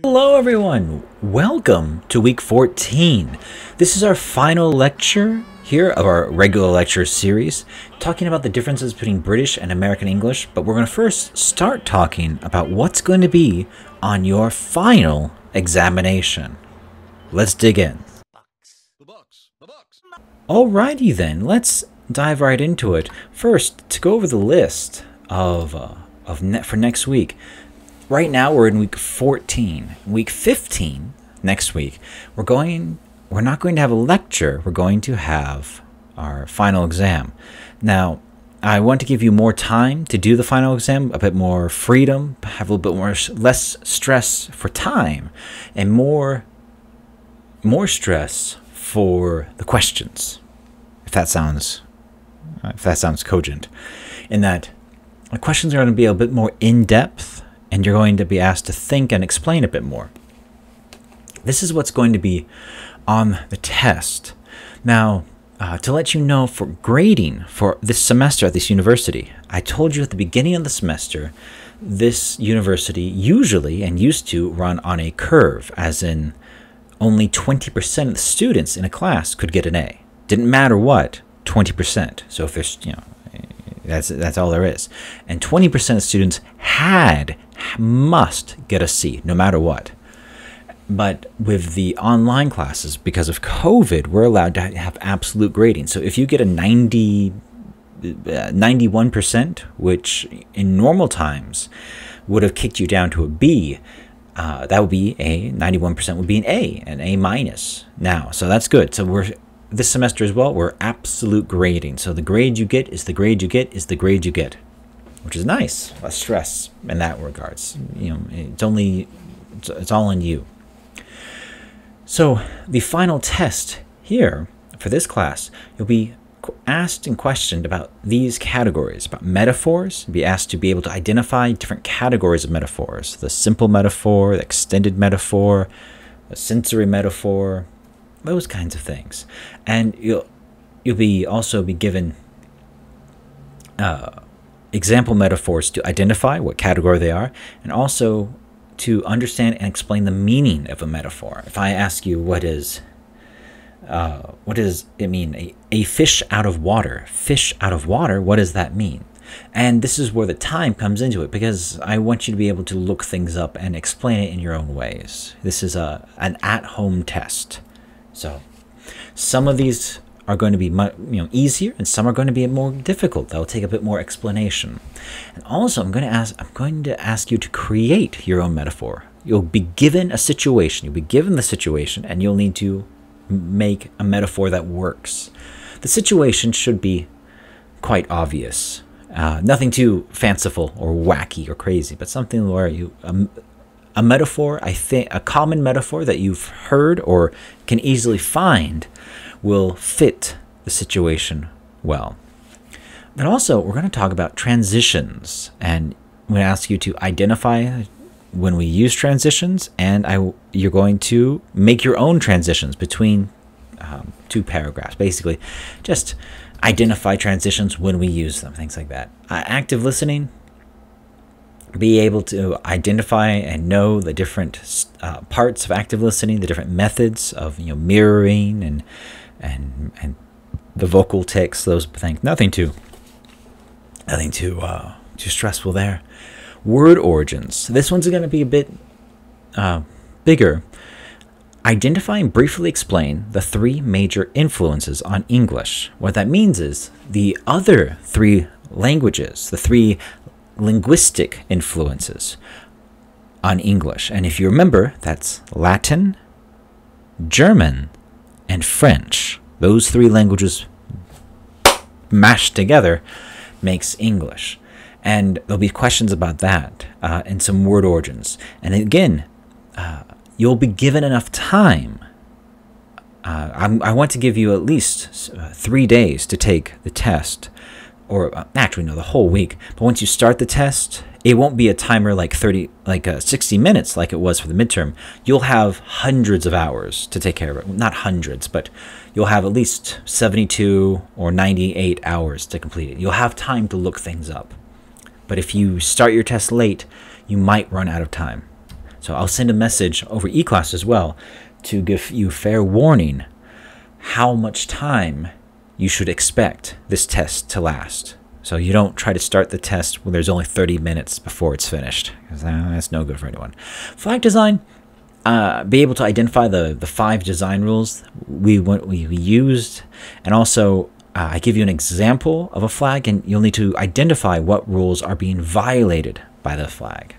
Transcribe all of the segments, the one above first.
Hello everyone! Welcome to week 14. This is our final lecture here of our regular lecture series, talking about the differences between British and American English, but we're going to first start talking about what's going to be on your final examination. Let's dig in. Alrighty then, let's dive right into it. First, to go over the list for next week. Right now we're in week 14. Week 15 next week, we're not going to have a lecture. We're going to have our final exam. Now, I want to give you more time to do the final exam, a bit more freedom, have a little bit less stress for time, and more stress for the questions. If that sounds cogent, in that the questions are going to be a bit more in-depth, and you're going to be asked to think and explain a bit more. This is what's going to be on the test. Now, to let you know, for grading for this semester at this university, I told you at the beginning of the semester, this university usually and used to run on a curve, as in only 20% of the students in a class could get an A. Didn't matter what, 20%. So if there's, that's all there is. And 20% of students must get a C, no matter what. But with the online classes, because of COVID, we're allowed to have absolute grading. So if you get a 91%, which in normal times would have kicked you down to a B, that would be 91% would be an A minus now. So that's good. So this semester as well, we're absolute grading. So the grade you get is the grade you get is the grade you get, which is nice. Less stress in that regards. It's all on you. So the final test here for this class, you'll be asked and questioned about these categories, about metaphors. You'll be asked to be able to identify different categories of metaphors: the simple metaphor, the extended metaphor, the sensory metaphor, those kinds of things. And you'll also be given example metaphors to identify what category they are, and also to understand and explain the meaning of a metaphor. If I ask you what does it mean? A fish out of water. Fish out of water, what does that mean? And this is where the time comes into it, because I want you to be able to look things up and explain it in your own ways. This is an at-home test. So some of these are going to be easier, and some are going to be more difficult. That will take a bit more explanation. And also, I'm going to ask you to create your own metaphor. You'll be given a situation. You'll be given the situation, and you'll need to make a metaphor that works. The situation should be quite obvious. Nothing too fanciful or wacky or crazy, but something where a metaphor, I think, a common metaphor that you've heard or can easily find will fit the situation well. But also, we're going to talk about transitions, and I'm going to ask you to identify when we use transitions, and you're going to make your own transitions between two paragraphs. Basically, just identify transitions when we use them, things like that. Active listening, be able to identify and know the different parts of active listening, the different methods of mirroring and the vocal tics, those things. Nothing too stressful there. Word origins. This one's going to be a bit bigger. Identify and briefly explain the three major influences on English. What that means is the other three languages, the three linguistic influences on English. And if you remember, that's Latin, German, and French. Those three languages mashed together makes English. And there'll be questions about that and some word origins. And again, you'll be given enough time. I want to give you at least 3 days to take the test, or actually no, the whole week. But once you start the test, it won't be a timer like 60 minutes like it was for the midterm. You'll have hundreds of hours to take care of it. Well, not hundreds, but you'll have at least 72 or 98 hours to complete it. You'll have time to look things up. But if you start your test late, you might run out of time. So I'll send a message over eClass as well to give you fair warning how much time you should expect this test to last. So you don't try to start the test when there's only 30 minutes before it's finished, because that's no good for anyone. Flag design, be able to identify the 5 design rules we used, and also I give you an example of a flag, and you'll need to identify what rules are being violated by the flag.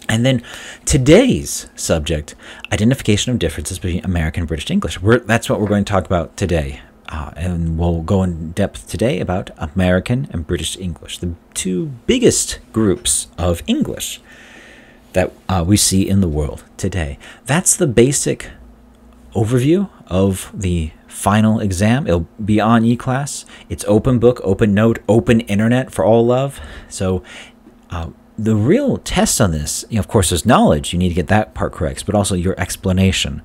And then today's subject, identification of differences between American and British English. That's what we're going to talk about today. And we'll go in depth today about American and British English, the 2 biggest groups of English that we see in the world today. That's the basic overview of the final exam. It'll be on eClass. It's open book, open note, open internet for all love. So the real test on this, of course, is knowledge. You need to get that part correct, but also your explanation.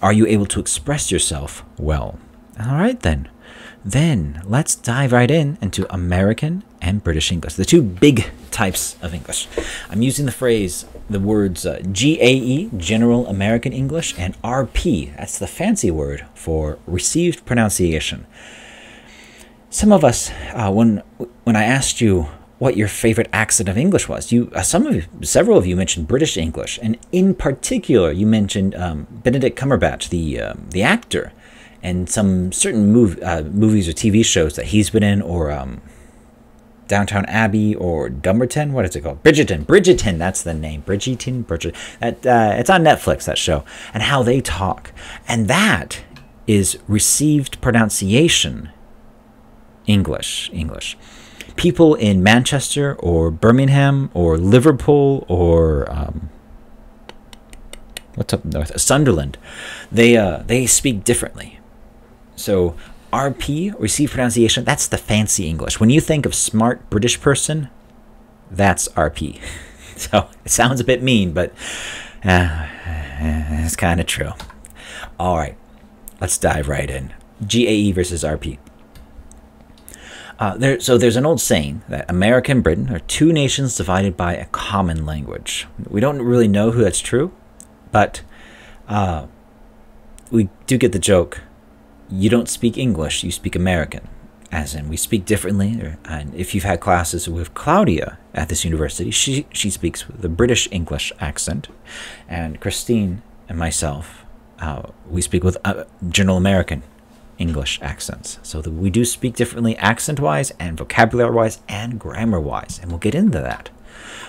Are you able to express yourself well? All right, then let's dive right into American and British English, the 2 big types of English. I'm using the words GAE, General American English, and RP, that's the fancy word for received pronunciation. Some of us, when I asked you what your favorite accent of English was, several of you mentioned British English, and in particular, you mentioned Benedict Cumberbatch, the actor, and some certain movies or TV shows that he's been in, or Downton Abbey, or Dumbarton. What is it called? Bridgerton. That's the name. Bridgerton. It's on Netflix, that show, and how they talk, and that is received pronunciation English. People in Manchester or Birmingham or Liverpool or what's up north? Sunderland. They speak differently. So RP, received pronunciation, that's the fancy English. When you think of smart British person, that's RP. So it sounds a bit mean, but it's kind of true. All right, let's dive right in. GAE versus RP. So there's an old saying that America and Britain are 2 nations divided by a common language. We don't really know who that's true, but we do get the joke. You don't speak English, you speak American. As in, we speak differently. And if you've had classes with Claudia at this university, she speaks with the British English accent. And Christine and myself, we speak with General American English accents. So we do speak differently accent-wise and vocabulary-wise and grammar-wise, and we'll get into that.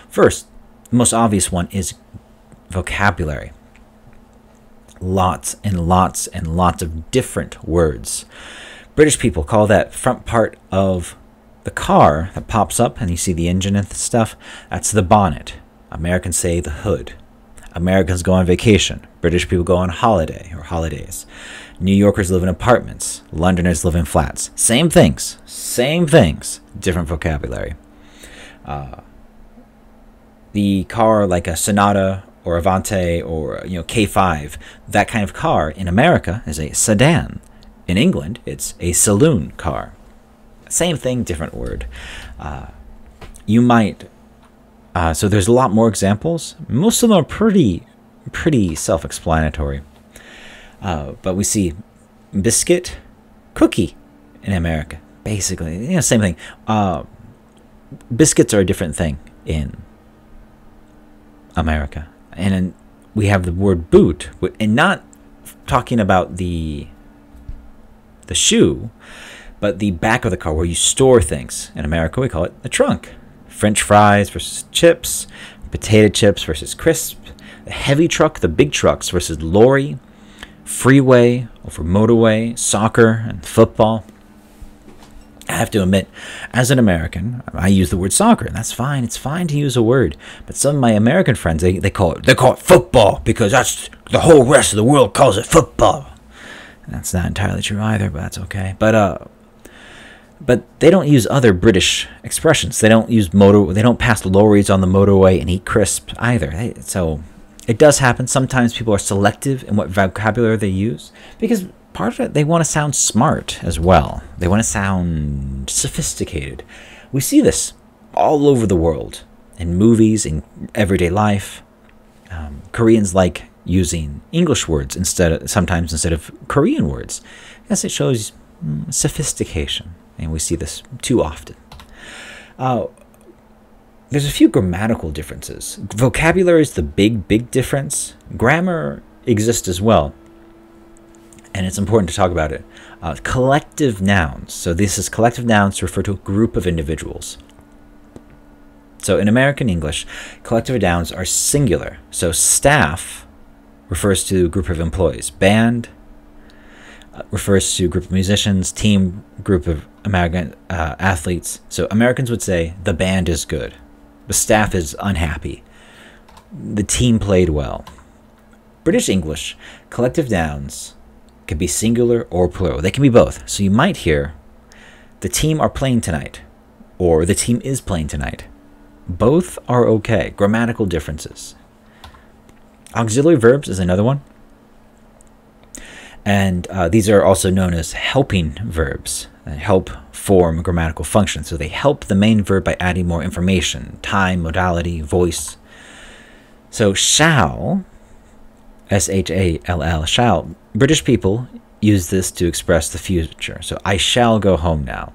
First, the most obvious one is vocabulary. Lots and lots and lots of different words. British people call that front part of the car that pops up and you see the engine and stuff, that's the bonnet. Americans say the hood. Americans go on vacation. British people go on holiday or holidays. New Yorkers live in apartments. Londoners live in flats. Same things, different vocabulary. The car, like a Sonata or Avante or K5, that kind of car in America is a sedan. In England, it's a saloon car. Same thing, different word. You might. So there's a lot more examples. Most of them are pretty self-explanatory. But we see biscuit, cookie in America. Basically, same thing. Biscuits are a different thing in America. And then we have the word boot, and not talking about the shoe, but the back of the car where you store things. In America, we call it the trunk. French fries versus chips, potato chips versus crisp, the heavy truck, the big trucks versus lorry, freeway over motorway, soccer and football. I have to admit, as an American, I use the word soccer, and that's fine. It's fine to use a word. But some of my American friends, they call it football because that's the whole rest of the world calls it football. That's not entirely true either, but that's okay. But they don't use other British expressions. They don't use They don't pass lorries on the motorway and eat crisp either. So it does happen. Sometimes people are selective in what vocabulary they use because part of it, they want to sound smart as well. They want to sound sophisticated. We see this all over the world, in movies, in everyday life. Koreans like using English words sometimes instead of Korean words. Yes, it shows sophistication, and we see this too often. There's a few grammatical differences. Vocabulary is the big difference. Grammar exists as well, and it's important to talk about it. Collective nouns. So this is collective nouns to refer to a group of individuals. So in American English, collective nouns are singular. So staff refers to a group of employees. Band refers to a group of musicians. Team, group of American athletes. So Americans would say the band is good. The staff is unhappy. The team played well. British English, collective nouns can be singular or plural. They can be both. So you might hear, the team are playing tonight, or the team is playing tonight. Both are okay. Grammatical differences. Auxiliary verbs is another one. And these are also known as helping verbs. Help form grammatical functions. So they help the main verb by adding more information, time, modality, voice. So shall, S-H-A-L-L, shall. British people use this to express the future. So I shall go home now.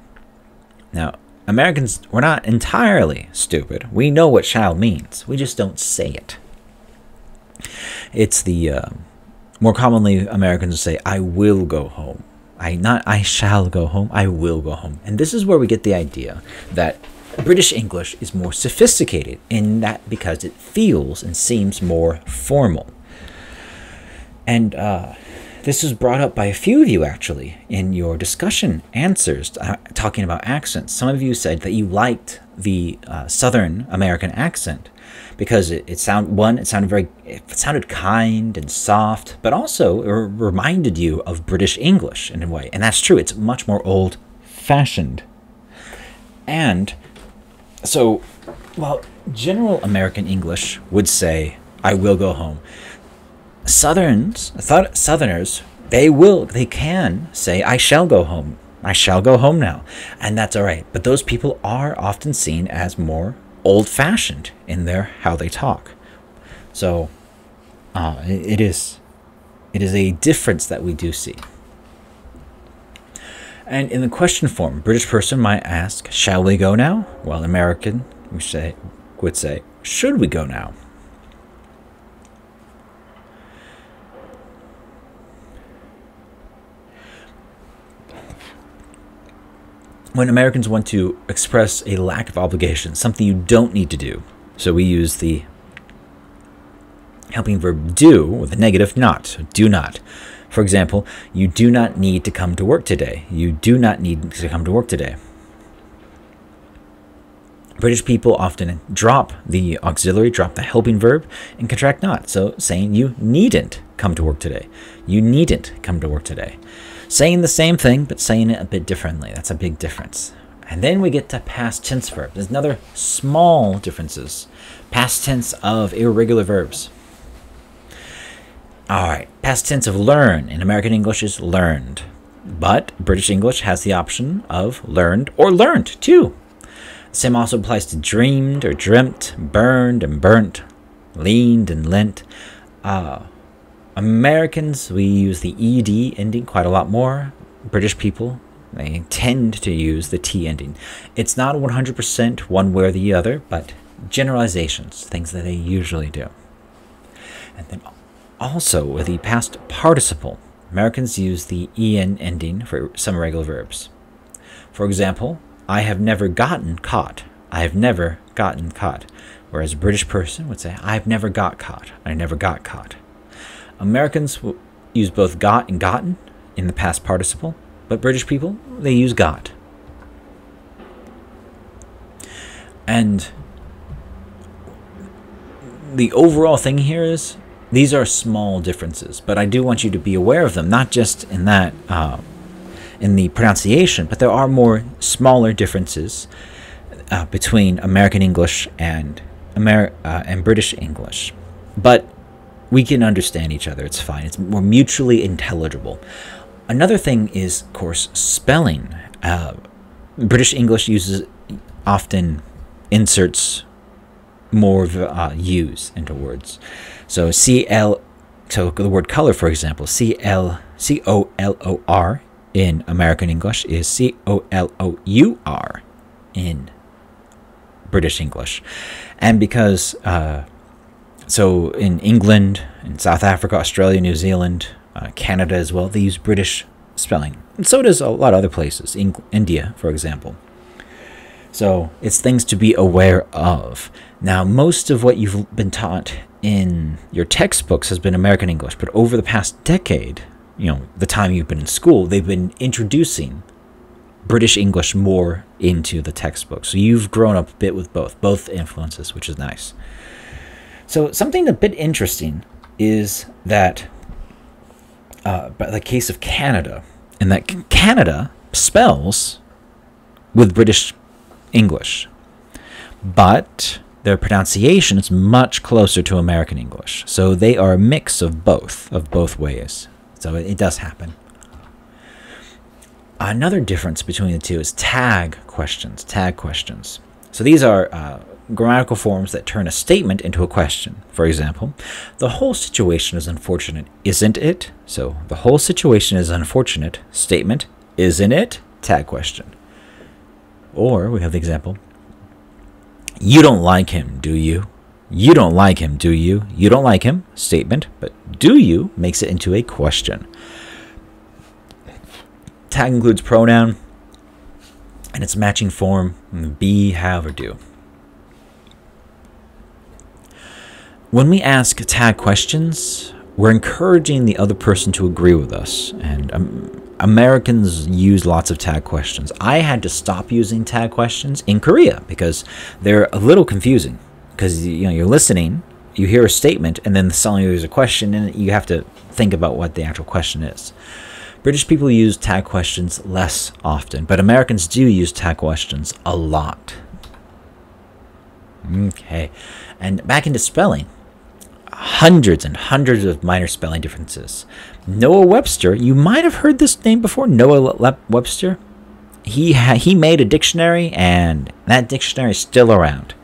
Now, Americans, we're not entirely stupid. We know what shall means. We just don't say it. It's the, more commonly, Americans say, I will go home. Not I shall go home, I will go home. And this is where we get the idea that British English is more sophisticated in that because it feels and seems more formal. And this was brought up by a few of you, actually, in your discussion answers talking about accents. Some of you said that you liked the Southern American accent because it sounded kind and soft, but also it reminded you of British English in a way. And that's true. It's much more old-fashioned. And so, while general American English would say, I will go home, Southerners, they can say, I shall go home. I shall go home now. And that's all right. But those people are often seen as more old-fashioned in how they talk. So it is a difference that we do see. And in the question form, British person might ask, shall we go now? While American would say, should we go now? When Americans want to express a lack of obligation, something you don't need to do, so we use the helping verb do with the negative not, so do not. For example, you do not need to come to work today. You do not need to come to work today. British people often drop the auxiliary, drop the helping verb, and contract not. So saying you needn't come to work today. You needn't come to work today. Saying the same thing, but saying it a bit differently. That's a big difference. And then we get to past tense verbs. There's another small differences. Past tense of irregular verbs. All right, past tense of learn in American English is learned. But British English has the option of learned or learned too. The same also applies to dreamed or dreamt, burned and burnt, leaned and lent. Americans, we use the ed ending quite a lot more. British people, they tend to use the t ending. It's not 100% one way or the other, but generalizations, things that they usually do. And then also with the past participle, Americans use the en ending for some irregular verbs. For example, I have never gotten caught. I have never gotten caught. Whereas a British person would say, I've never got caught. I never got caught. Americans will use both got and gotten in the past participle, but British people, they use got. And the overall thing here is, these are small differences, but I do want you to be aware of them, not just in that, in the pronunciation, but there are more smaller differences between American English and British English. But we can understand each other. It's fine. It's more mutually intelligible. Another thing is, of course, spelling. British English often inserts more of use into words. So so the word color, for example, COLOR in American English is COLOUR in British English. And because, so in England, in South Africa, Australia, New Zealand, Canada as well, they use British spelling. And so does a lot of other places, India, for example. So it's things to be aware of. Now, most of what you've been taught in your textbooks has been American English, but over the past decade, the time you've been in school, they've been introducing British English more into the textbook. So you've grown up a bit with both influences, which is nice. So something a bit interesting is that the case of Canada, and that Canada spells with British English, but their pronunciation is much closer to American English. So they are a mix of both ways. So it does happen. Another difference between the two is tag questions. So these are grammatical forms that turn a statement into a question. For example, the whole situation is unfortunate, isn't it? So the whole situation is unfortunate. Statement, isn't it? Tag question. Or we have the example, you don't like him, do you? You don't like him, do you? You don't like him, statement, but do you makes it into a question. Tag includes pronoun and its matching form, be, have, or do. When we ask tag questions, we're encouraging the other person to agree with us. And Americans use lots of tag questions. I had to stop using tag questions in Korea because they're a little confusing. Because you're listening, you hear a statement, and then suddenly there's a question, and you have to think about what the actual question is. British people use tag questions less often, but Americans do use tag questions a lot. Okay, and back into spelling. Hundreds and hundreds of minor spelling differences. Noah Webster, you might have heard this name before, Noah Webster. He made a dictionary, and that dictionary is still around.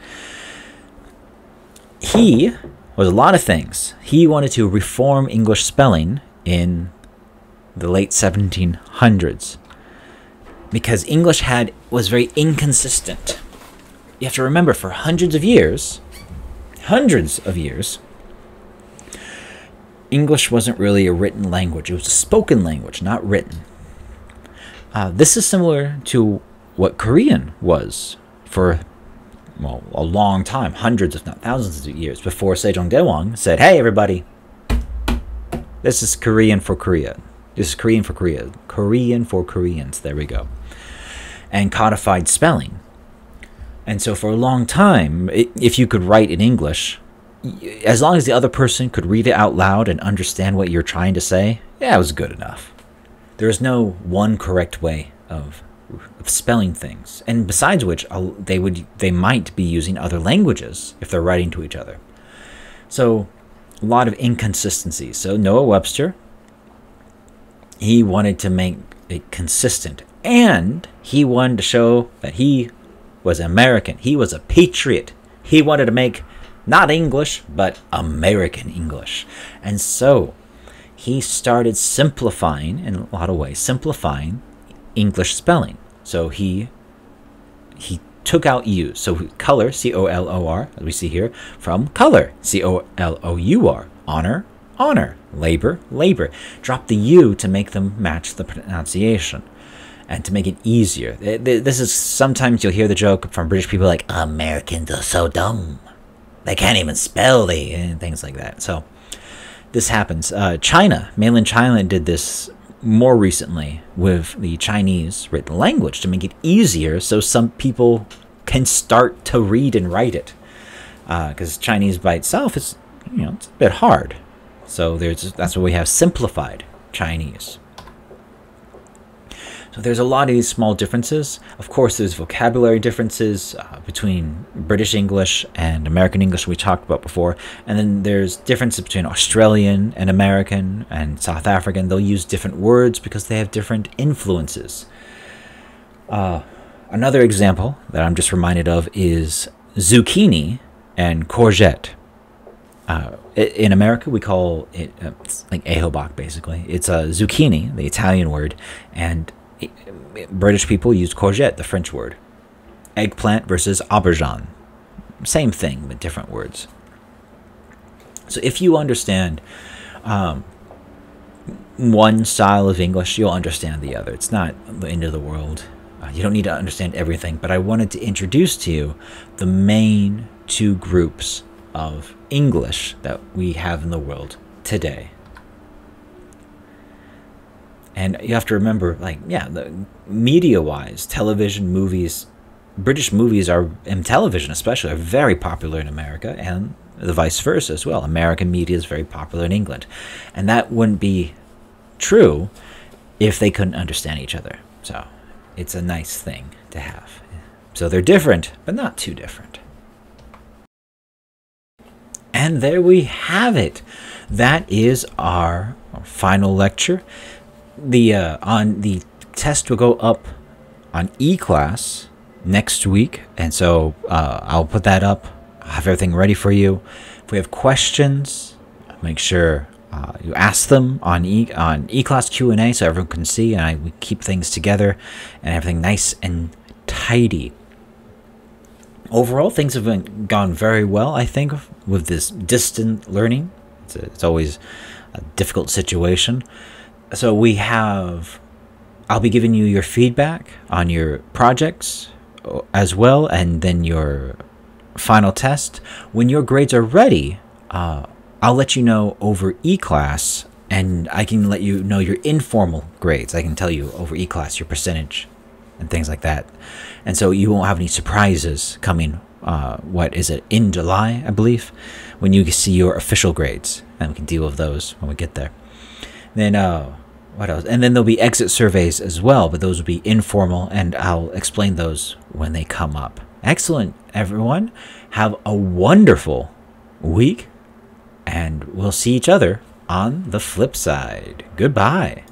He was a lot of things. He wanted to reform English spelling in the late 1700s because English was very inconsistent. You have to remember, for hundreds of years, English wasn't really a written language. It was a spoken language, not written. This is similar to what Korean was for a long time, hundreds if not thousands of years, before Sejong Daewang said, hey everybody, this is Korean for Korea. This is Korean for Korea. Korean for Koreans. There we go. And codified spelling. And so for a long time, if you could write in English, as long as the other person could read it out loud and understand what you're trying to say, yeah, it was good enough. There's no one correct way of spelling things. And besides which, they might be using other languages if they're writing to each other. So a lot of inconsistencies. So Noah Webster, he wanted to make it consistent, and he wanted to show that he was American. He was a patriot. He wanted to make not English, but American English. And so he started simplifying, in a lot of ways, simplifying English spelling. So he took out U's. So color, C-O-L-O-R, as we see here, from color, C-O-L-O-U-R, honor, honor, labor, labor. Drop the U to make them match the pronunciation and to make it easier. This is, sometimes you'll hear the joke from British people like, Americans are so dumb. They can't even spell and things like that. So this happens. China, mainland China did this more recently with the Chinese written language to make it easier so some people can start to read and write it. Because Chinese by itself is, it's a bit hard. So that's why we have simplified Chinese. So there's a lot of these small differences. Of course, there's vocabulary differences between British English and American English we talked about before. And then there's differences between Australian and American and South African. They'll use different words because they have different influences. Another example that I'm just reminded of is zucchini and courgette. In America, we call it it's like ehobak, basically. It's a zucchini, the Italian word, and British people use courgette, the French word. Eggplant versus aubergine. Same thing, but different words. So if you understand one style of English, you'll understand the other. It's not the end of the world. You don't need to understand everything, but I wanted to introduce to you the main two groups of English that we have in the world today. And you have to remember, like, yeah, media-wise, television, movies, British movies are, and television especially, are very popular in America, and the vice versa as well. American media is very popular in England. And that wouldn't be true if they couldn't understand each other. So it's a nice thing to have. So they're different, but not too different. And there we have it. That is our final lecture. The test will go up on E-Class next week, and so I'll put that up. I'll have everything ready for you. If we have questions, make sure you ask them on E-Class Q&A so everyone can see, and we keep things together and everything nice and tidy. Overall, things have gone very well, I think, with this distant learning. It's always a difficult situation. So I'll be giving you your feedback on your projects as well, and then your final test. When your grades are ready, I'll let you know over E-Class, and I can let you know your informal grades. I can tell you over E-Class your percentage and things like that. And so you won't have any surprises coming, in July, I believe, when you see your official grades. And we can deal with those when we get there. Then, what else? And then there'll be exit surveys as well, but those will be informal, and I'll explain those when they come up. Excellent, everyone. Have a wonderful week, and we'll see each other on the flip side. Goodbye.